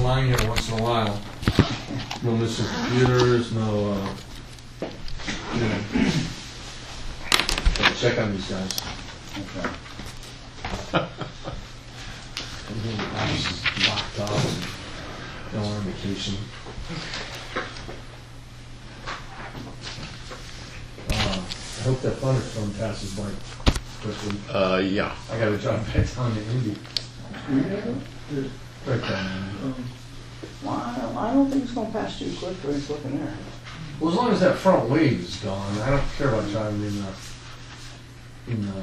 line here once in a while. No missing computers, no, you know. Check on these guys. Okay. The house is locked off and going on vacation. I hope that thunderstorm passes by quickly. Yeah. I gotta drive back down to Indy. Right down. Well, I don't think it's gonna pass too quick for it's looking there. Well, as long as that front wave is gone, I don't care about driving in the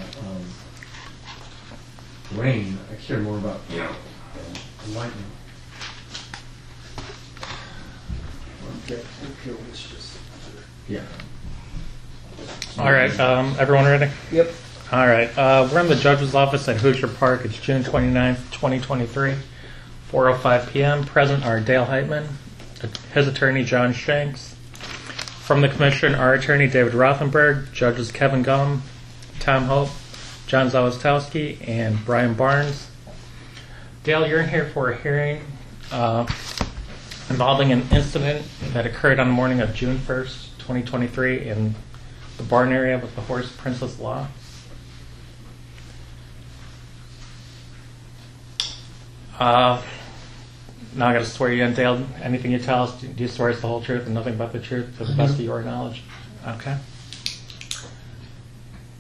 rain. I care more about, you know, the lightning. Okay, it's just. Yeah. All right, everyone ready? Yep. All right, we're in the judge's office at Hoosier Park. It's June 29th, 2023, 4:05 p.m. Present are Dale Heitman, his attorney John Shanks. From the commission, our attorney David Rothenberg, judges Kevin Gum, Tom Hope, John Zawistowski, and Brian Barnes. Dale, you're in here for a hearing involving an incident that occurred on the morning of June 1st, 2023 in the barn area with the horse Princess Law. Now I got to swear you in, Dale. Anything you tell us, do you swear us the whole truth and nothing but the truth to the best of your knowledge? Okay.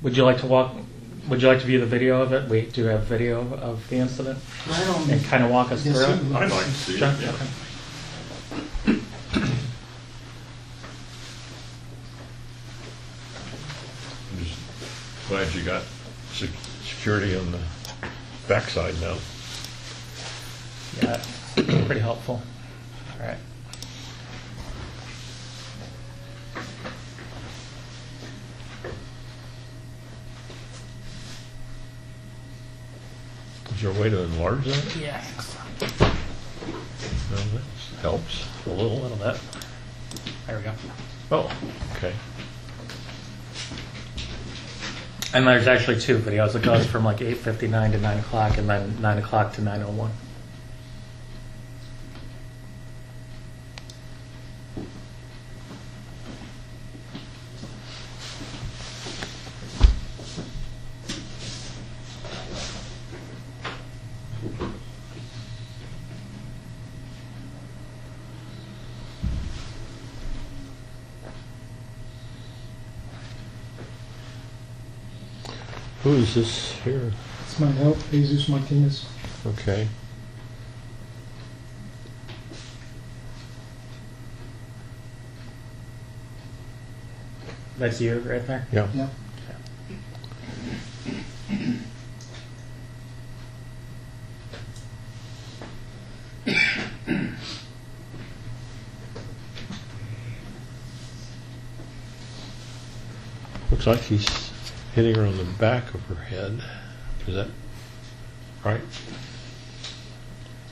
Would you like to view the video of it? We do have video of the incident I don't. and kind of walk us Yes, through sir. it. I'd like to see John? it. Yeah. Okay. I'm just glad you got security on the backside now. Yeah, it's pretty helpful. All right. Is there a way to enlarge that? Yeah. No, that helps a A little. little bit. There we go. Oh, okay. And there's actually two videos. It goes from like 8:59 to 9 o'clock and then 9 o'clock to 9:01. Who is this here? It's my help, Jesus Martinez. Okay. That's you right there? Yeah. Yeah. Looks like he's hitting her on the back of her head. Is that right?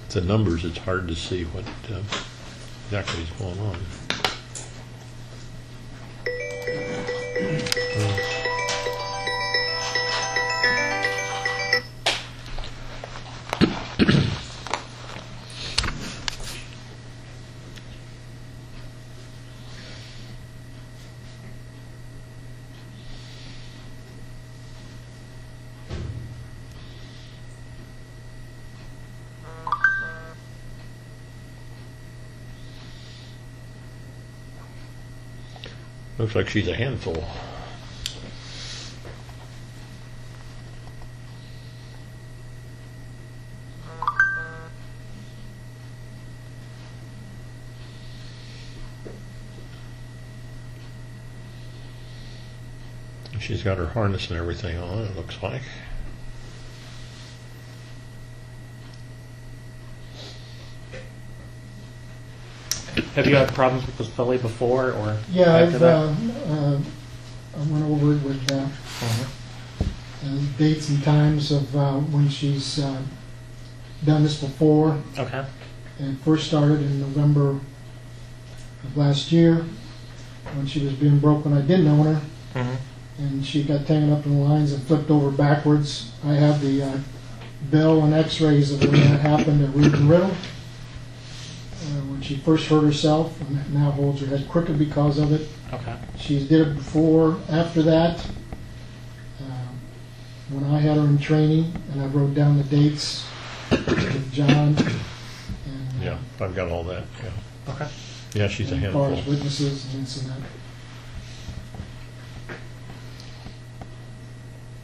The numbers, it's hard to see what exactly is going on. Looks like she's a handful. She's got her harness and everything on, it looks like. Have you had problems with this filly before or Yeah, after I've, that? I went over it with dates and times of when she's done this before. Okay. And it first started in November of last year when she was being broken. I didn't own her, Mm-hmm. and she got tangled up in the lines and flipped over backwards. I have the bill and x-rays of when that happened at Root and Riddle. when she first hurt herself, and now holds her head quicker because of it. Okay. She did it before, after that. When I had her in training, and I wrote down the dates with John. And, Yeah, I've got all that, yeah. Okay. Yeah, she's a as far handful. as witnesses and incident.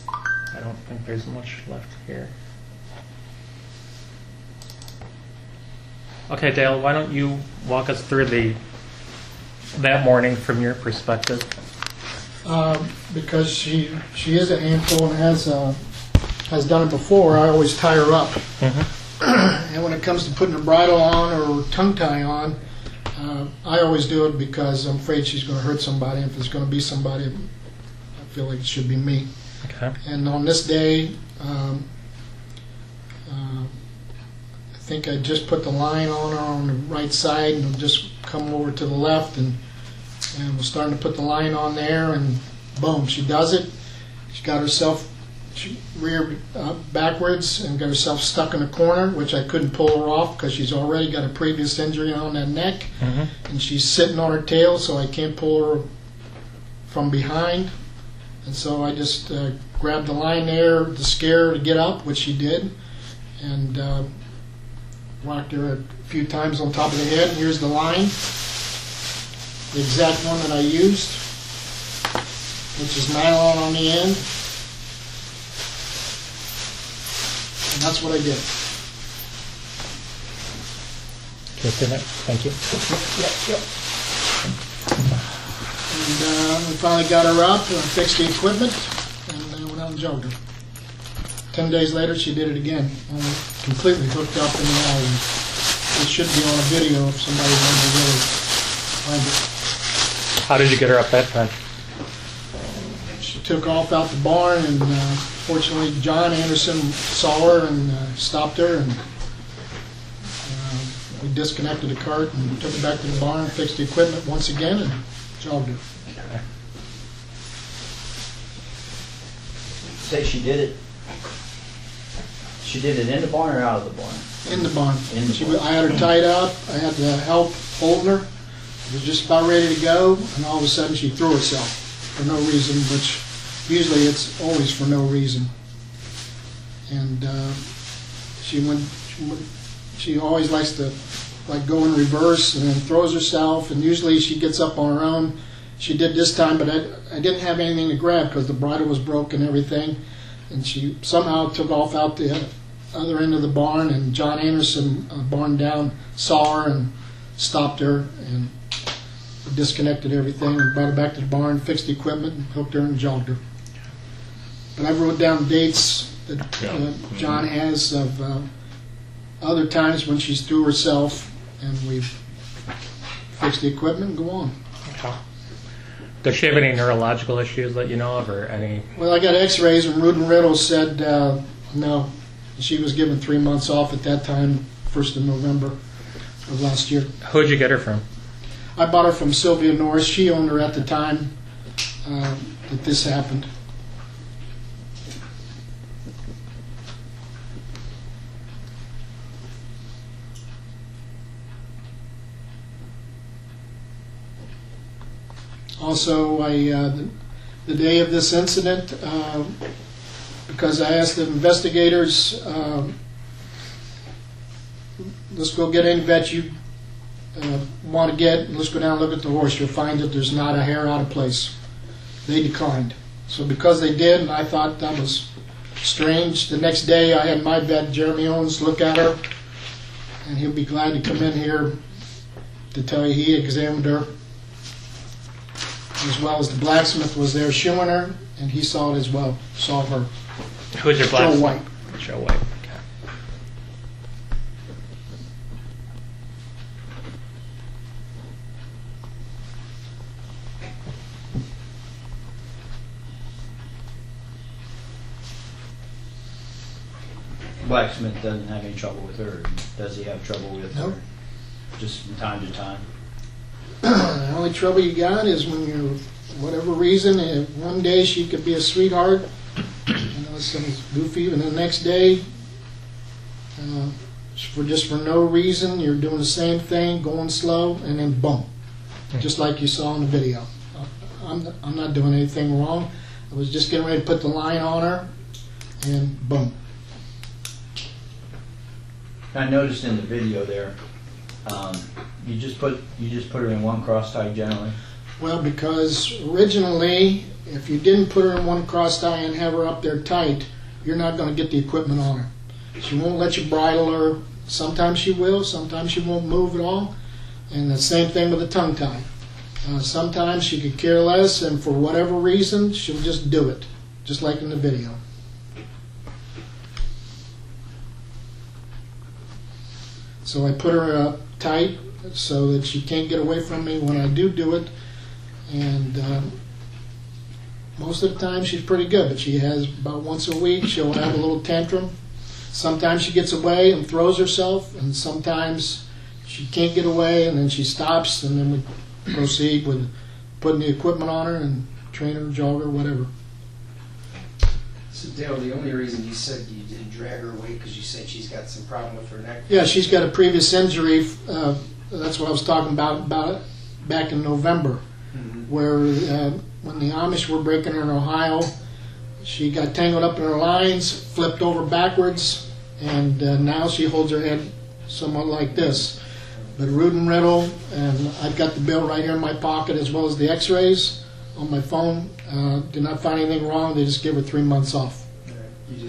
I don't think there's much left here. Okay, Dale, why don't you walk us through that morning from your perspective? Because she is a handful and has done it before, I always tie her up. And when it comes to putting a bridle on or tongue tie on, I always do it because I'm afraid she's going to hurt somebody. If it's going to be somebody, I feel like it should be me. Okay. And on this day, I think I just put the line on her on the right side and just come over to the left and we're starting to put the line on there, and boom, she does it. She got herself reared backwards and got herself stuck in a corner, which I couldn't pull her off because she's already got a previous injury on that neck, and she's sitting on her tail, so I can't pull her from behind. And so I just grabbed the line there to scare her to get up, which she did, and rocked her a few times on top of the head. And here's the line. The exact one that I used, which is nylon on the end, and that's what I did. Can you see that? Thank you. And we finally got her up and fixed the equipment, and went out and jogged her. 10 days later, she did it again, completely hooked up in the alley. It should be on a video if somebody wanted to really find it. How did you get her up that time? She took off out the barn, and fortunately John Anderson saw her and stopped her, and we disconnected the cart and took her back to the barn, fixed the equipment once again, and jogged her. Say she did it. She did it in the barn or out of the barn? In the barn. In the barn. I had her tied up. I had to help holding her. She was just about ready to go, and all of a sudden she threw herself for no reason, which usually it's always for no reason. And she always likes to go in reverse and then throws herself, and usually she gets up on her own. She did this time, but I didn't have anything to grab because the bridle was broke and everything. And she somehow took off out the other end of the barn, and John Anderson, barn down, saw her and stopped her and disconnected everything and brought her back to the barn, fixed the equipment, and hooked her and jogged her. But I wrote down dates that John has of other times when she's threw herself, and we've fixed the equipment and go on. Okay. Does she have any neurological issues that you know of, or any? Well, I got x-rays, and Rudin Riddle said no. She was given 3 months off at that time, 1st of November of last year. Who'd you get her from? I bought her from Sylvia Norris. She owned her at the time that this happened. Also, the day of this incident, because I asked the investigators, let's go get any vet you want to get, and let's go down and look at the horse. You'll find that there's not a hair out of place. They declined. So because they did, and I thought that was strange, the next day I had my vet, Jeremy Owens, look at her, and he'll be glad to come in here to tell you he examined her, as well as the blacksmith was there shoeing her, and he saw it as well, saw her. Who's your blacksmith? Joe White. Joe White. Okay. Blacksmith doesn't have any trouble with her. Does he have trouble with Nope. her? Just from time to time? The only trouble you got is when you're, whatever reason, one day she could be a sweetheart, something's goofy, and the next day for no reason. You're doing the same thing, going slow, and then boom, just like you saw in the video. I'm not doing anything wrong. I was just getting ready to put the line on her, and boom. I noticed in the video there, you just put her in one cross tie generally. Well, because originally, if you didn't put her in one cross tie and have her up there tight, you're not going to get the equipment on her. She won't let you bridle her. Sometimes she will, sometimes she won't move at all. And the same thing with the tongue tie. Sometimes she could care less, and for whatever reason, she'll just do it, just like in the video. So I put her tight so that she can't get away from me when I do it. And most of the time she's pretty good, but she has about once a week she'll have a little tantrum. Sometimes she gets away and throws herself, and sometimes she can't get away and then she stops, and then we proceed with putting the equipment on her and train her, jog her, whatever. So Dale, the only reason you said you didn't drag her away because you said she's got some problem with her neck. Yeah, she's got a previous injury. That's what I was talking about back in November, where when the Amish were breaking her in Ohio, she got tangled up in her lines, flipped over backwards, and now she holds her head somewhat like this. But root and riddle, and I've got the bill right here in my pocket as well as the x-rays on my phone. Did not find anything wrong. They just give her 3 months off.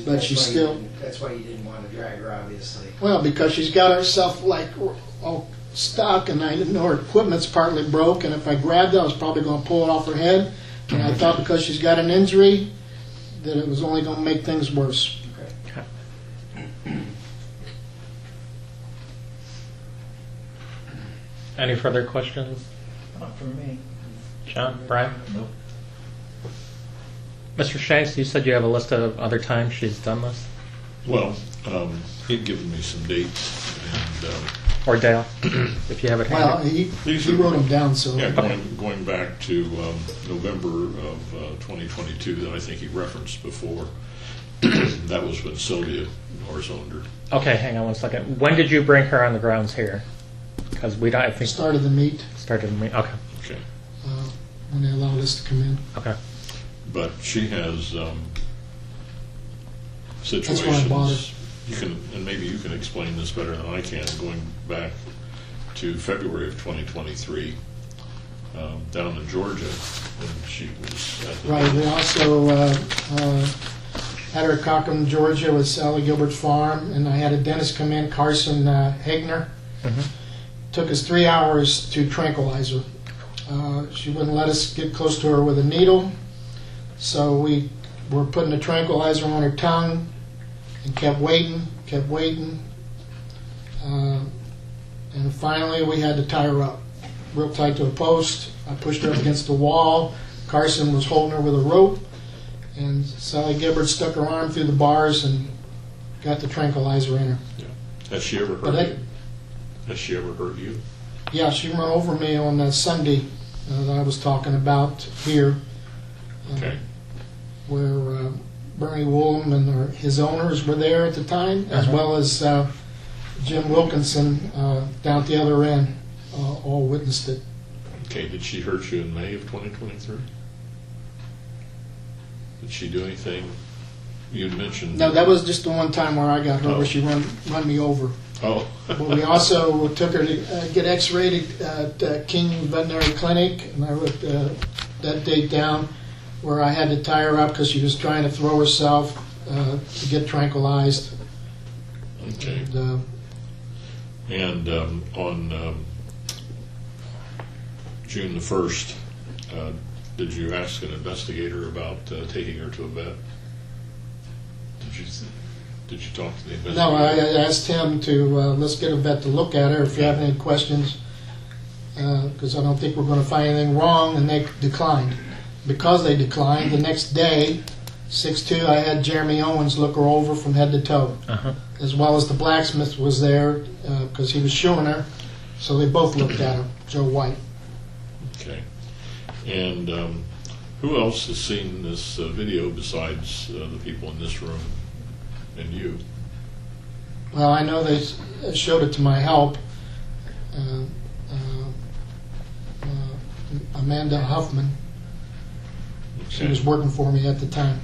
But she's still... That's why you didn't want to drag her, obviously. Well, because she's got herself like all stuck, and I didn't know her equipment's partly broke, and if I grabbed it, I was probably going to pull it off her head. And I thought because she's got an injury, that it was only going to make things worse. Okay. Any further questions? Not for me. John, Brian? Nope. Mr. Shanks, you said you have a list of other times she's done this? Well, he'd given me some dates, and Or Dale, if you have it Well, handy. he wrote them down, so... yeah, going back to November of 2022 that I think he referenced before. That was when Sylvia Norris owned her. Okay, hang on one second. When did you bring her on the grounds here? Because we don't, I think... Started the meet Started me. Okay, Okay. when they allowed us to come in. Uh-huh. okay. But she has why I situations. bought her. You can, and maybe you can explain this better than I can. Going back to February of 2023, down in Georgia, when she was at the Right, we also had her at Cochran, Georgia with Sally Gilbert's farm, and I had a dentist come in, Carson Hegner. Took us 3 hours to tranquilize her. She wouldn't let us get close to her with a needle, so we were putting a tranquilizer on her tongue and kept waiting. And finally we had to tie her up real tight to a post. I pushed her up against the wall. Carson was holding her with a rope, and Sally Gilbert stuck her arm through the bars and got the tranquilizer in her. Yeah. Has she ever But hurt you? Has she ever hurt you? Yeah, she run over me on that Sunday that I was talking about here, Okay. where Bernie Woolham and his owners were there at the time, as well as Jim Wilkinson down at the other end, all witnessed it. Okay. Did she hurt you in May of 2023? Did she do anything? You mentioned. No, that was just the one time where I got her, Oh. where she run me over. Oh. But we also took her to get x-rayed at King Veterinary Clinic, and I wrote that date down, where I had to tie her up because she was trying to throw herself to get tranquilized. Okay. And, And on June the 1st, did you ask an investigator about taking her to a vet? Did you talk to the investigator? no, I asked him to let's get a vet to look at her if you have any questions, because I don't think we're going to find anything wrong, and they declined. Because they declined, the next day, 6/2, I had Jeremy Owens look her over from head to toe, as well as the blacksmith was there because he was showing her, so they both looked at her, Joe White. Okay. And who else has seen this video besides the people in this room and you? Well, I know they showed it to my help, Amanda Huffman. She Okay. was working for me at the time.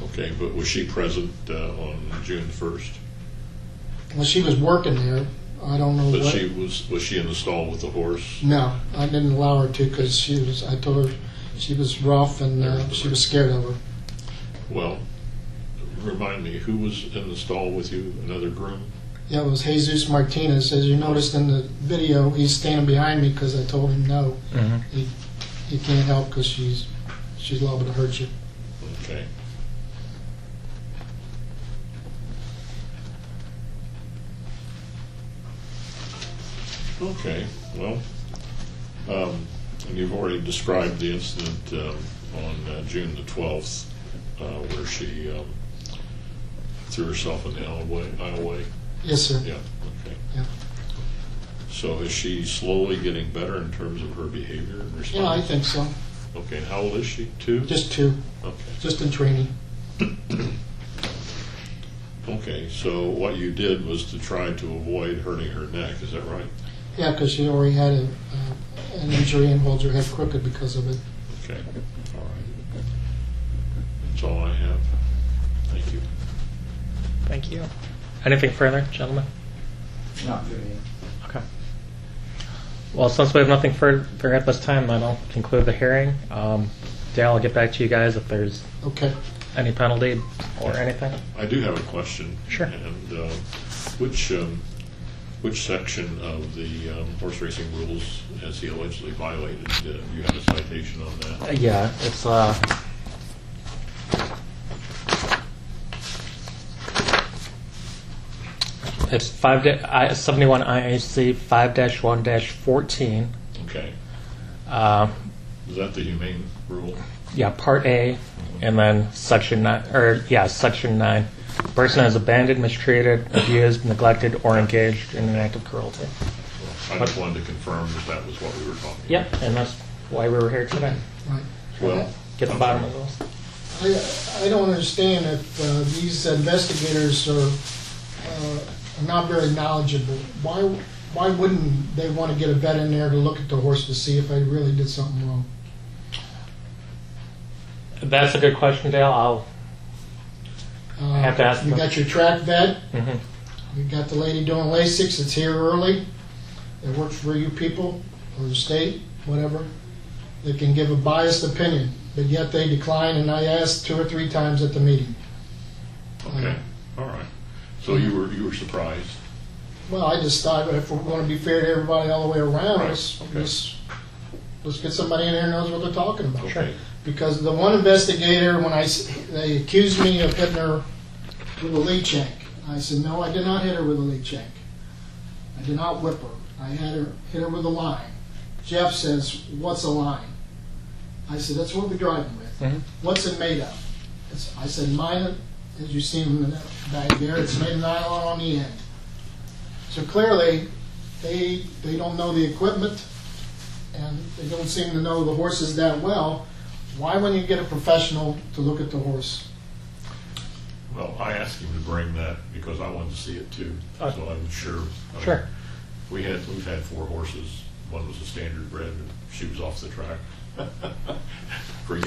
Okay, but was she present on June 1st? Well, she was working there. I don't know But what. was she in the stall with the horse? No, I didn't allow her to because I told her she was rough and she was scared of her. Well, remind me, who was in the stall with you? Another groom? Yeah, it was Jesus Martinez. As you noticed in the video, he's standing behind me because I told him no. Mhm. He can't help because she's liable to hurt you. Okay. Okay, well, and you've already described the incident on June the 12th where she threw herself in the aisleway. Yes, sir. Yeah, okay. Yeah. So is she slowly getting better in terms of her behavior and response? Yeah, I think so. Okay, and how old is she? 2? Just 2, Okay. just in training. Okay, so what you did was to try to avoid hurting her neck, is that right? Yeah, because she already had an injury and holds her head crooked because of it. Okay, all right. That's all I have. Thank you. Thank you. Anything further, gentlemen? Not for me. Okay. Well, since we have nothing further at this time, then I'll conclude the hearing. Dale, I'll get back to you guys if there's Okay. any penalty or anything. I do have a question. Sure. And which section of the horse racing rules has he allegedly violated? Do you have a citation on that? Yeah, it's it's 71 IAC 5-1-14. Okay. Is that the humane rule? Yeah, Part A, and then Section 9. Section 9. Person is abandoned, mistreated, abused, neglected, or engaged in an act of cruelty. I just wanted to confirm that was what we were talking about. Yep, and that's why we were here today. Right. Well, Get the bottom of those. I don't understand if these investigators are not very knowledgeable. Why wouldn't they want to get a vet in there to look at the horse to see if I really did something wrong? That's a good question, Dale. I'll have to ask You them. got your track vet. Mhm. You got the lady doing LASIK that's here early. That works for you people or the state, whatever. They can give a biased opinion, but yet they decline. And I asked 2 or 3 times at the meeting. Okay, all right. So you were surprised? Well, I just thought if we're going to be fair to everybody all the way around, Right, let's okay. let's get somebody in there who knows what they're talking about. Okay. Because the one investigator, when they accused me of hitting her with a lead shank, I said, no, I did not hit her with a lead shank. I did not whip her. I hit her with a line. Jeff says, what's a line? I said, that's what we're driving with. Mhm. What's it made of? I said, mine, as you see in the bag there, it's made of nylon on the end. So clearly, they don't know the equipment, and they don't seem to know the horses that well. Why wouldn't you get a professional to look at the horse? Well, I asked him to bring that because I wanted to see it too, so I'm sure. Sure. We've had 4 horses. One was a standard bred, and she was off the track for years.